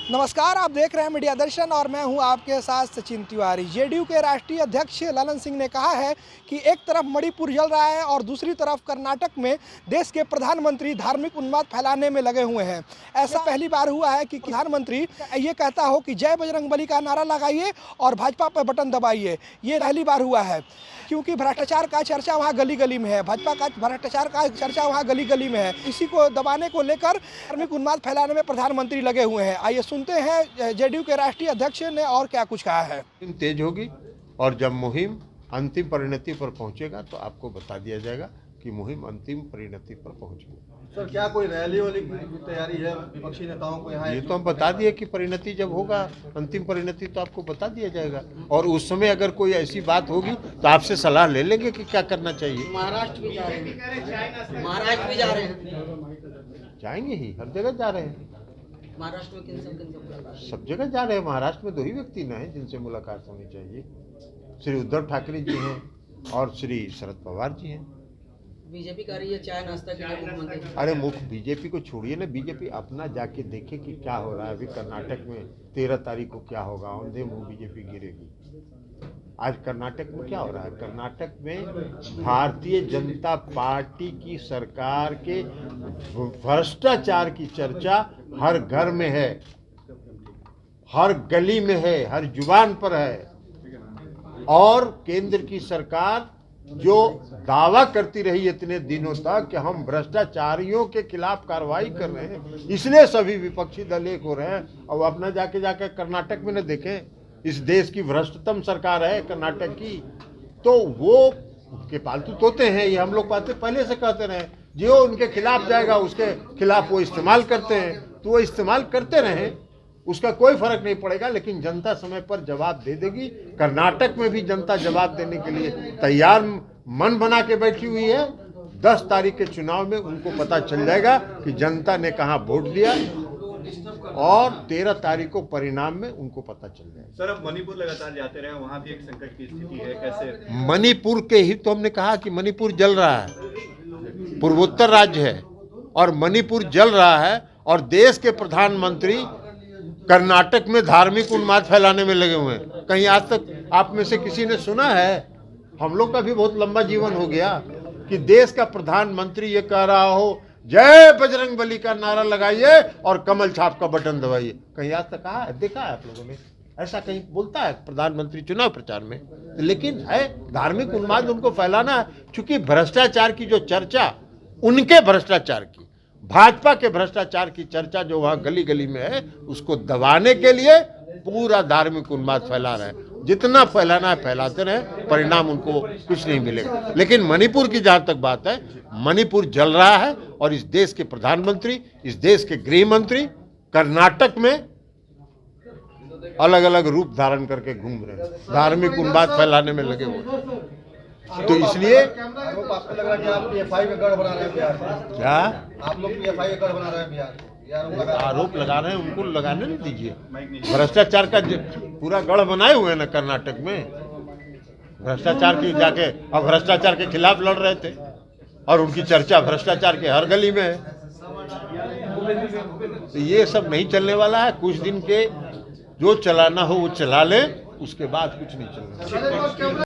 नमस्कार, आप देख रहे हैं मीडिया दर्शन और मैं हूं आपके साथ सचिन तिवारी। जेडीयू के राष्ट्रीय अध्यक्ष ललन सिंह ने कहा है कि एक तरफ मणिपुर जल रहा है और दूसरी तरफ कर्नाटक में देश के प्रधानमंत्री धार्मिक उन्माद फैलाने में लगे हुए हैं। ऐसा पहली बार हुआ है कि प्रधानमंत्री ये कहता हो कि जय बजरंगबली का नारा लगाइए और भाजपा पर बटन दबाइए। ये पहली बार हुआ है क्योंकि भ्रष्टाचार का चर्चा वहाँ गली गली में है, भाजपा का भ्रष्टाचार का चर्चा वहाँ गली गली में है। इसी को दबाने को लेकर धार्मिक उन्माद फैलाने में प्रधानमंत्री लगे हुए हैं। आइए सुनते हैं जेडीयू के राष्ट्रीय अध्यक्ष ने और क्या कुछ कहा है। तेज होगी और जब मुहिम अंतिम परिणति पर पहुंचेगा तो आपको बता दिया जाएगा कि मुहिम अंतिम परिणति पर पहुंच गई। सर, क्या कोई रैली वाली तैयारी है विपक्षी नेताओं को यहाँ? ये तो हम बता दिए कि परिणति जब होगा अंतिम परिणति तो आपको बता दिया जाएगा, और उस समय अगर कोई ऐसी बात होगी तो आपसे सलाह ले लेंगे कि क्या करना चाहिए। महाराष्ट्र भी जा रहे हैं, महाराष्ट्र भी जा रहे हैं, जाएंगे ही, हर जगह जा रहे हैं। महाराष्ट्र में किन सब सब जगह जा रहे हैं। महाराष्ट्र में 2 ही व्यक्ति न हैं जिनसे मुलाकात होनी चाहिए। श्री उद्धव ठाकरे जी हैं और श्री शरद पवार जी हैं। बीजेपी कर रही है चाय नाश्ता के लिए मुख्यमंत्री। अरे मुख्य बीजेपी को छोड़िए ना, बीजेपी अपना जाके देखे कि क्या हो रहा है। अभी कर्नाटक में 13 तारीख को क्या होगा, औंधे मुंह बीजेपी गिरेगी। आज कर्नाटक में क्या हो रहा है? कर्नाटक में भारतीय जनता पार्टी की सरकार के भ्रष्टाचार की चर्चा हर घर में है, हर गली में है, हर जुबान पर है। और केंद्र की सरकार जो दावा करती रही इतने दिनों तक कि हम भ्रष्टाचारियों के खिलाफ कार्रवाई कर रहे हैं, इसलिए सभी विपक्षी दल एक हो रहे हैं। और अपना जाके कर्नाटक में न देखें, इस देश की भ्रष्टतम सरकार है कर्नाटक की, तो वो के पालतू तोते हैं। ये हम लोग पहले से कहते रहे, जो उनके खिलाफ जाएगा उसके खिलाफ वो इस्तेमाल करते हैं, तो वो इस्तेमाल करते रहें, उसका कोई फर्क नहीं पड़ेगा। लेकिन जनता समय पर जवाब दे देगी। कर्नाटक में भी जनता जवाब देने के लिए तैयार मन बना के बैठी हुई है। 10 तारीख के चुनाव में उनको पता चल जाएगा कि जनता ने कहाँ वोट दिया, और 13 तारीख को परिणाम में उनको पता चल जाएगा। सर, अब मणिपुर लगातार जाते रहे, वहाँ भी एक संकट की स्थिति है, कैसे? मणिपुर के ही तो हमने कहा कि मणिपुर जल रहा है, पूर्वोत्तर राज्य है और मणिपुर जल रहा है, और देश के प्रधानमंत्री कर्नाटक में धार्मिक उन्माद फैलाने में लगे हुए हैं। कहीं आज तक आप में से किसी ने सुना है? हम लोग का भी बहुत लंबा जीवन हो गया कि देश का प्रधानमंत्री ये कह रहा हो जय बजरंगबली का नारा लगाइए और कमल छाप का बटन दबाइए। कहीं आज तक कहा है, देखा है आप लोगों ने? ऐसा कहीं बोलता है प्रधानमंत्री चुनाव प्रचार में? लेकिन है धार्मिक उन्माद उनको फैलाना है, क्योंकि भ्रष्टाचार की जो चर्चा, उनके भ्रष्टाचार की, भाजपा के भ्रष्टाचार की चर्चा जो वहाँ गली गली में है, उसको दबाने के लिए पूरा धार्मिक उन्माद फैला रहे हैं। जितना फैलाना है फैलाते रहे, परिणाम उनको कुछ नहीं मिलेगा। लेकिन मणिपुर की जहाँ तक बात है, मणिपुर जल रहा है और इस देश के प्रधानमंत्री, इस देश के गृह मंत्री कर्नाटक में अलग अलग रूप धारण करके घूम रहे हैं, धार्मिक उन्माद फैलाने में लगे हुए। तो इसलिए आपको लग रहा है कि आप PFI का गढ़ बना रहे हैं बिहार में? क्या आप लोग PFI का गढ़ बना रहे हैं बिहार? आरोप लगा रहे हैं, उनको लगाने नहीं दीजिए। भ्रष्टाचार का पूरा गढ़ बनाए हुए हैं ना कर्नाटक में। भ्रष्टाचार की जाके अब भ्रष्टाचार के खिलाफ लड़ रहे थे, और उनकी चर्चा भ्रष्टाचार के हर गली में है। तो ये सब नहीं चलने वाला है। कुछ दिन के जो चलाना हो वो चला ले, उसके बाद कुछ नहीं चलना।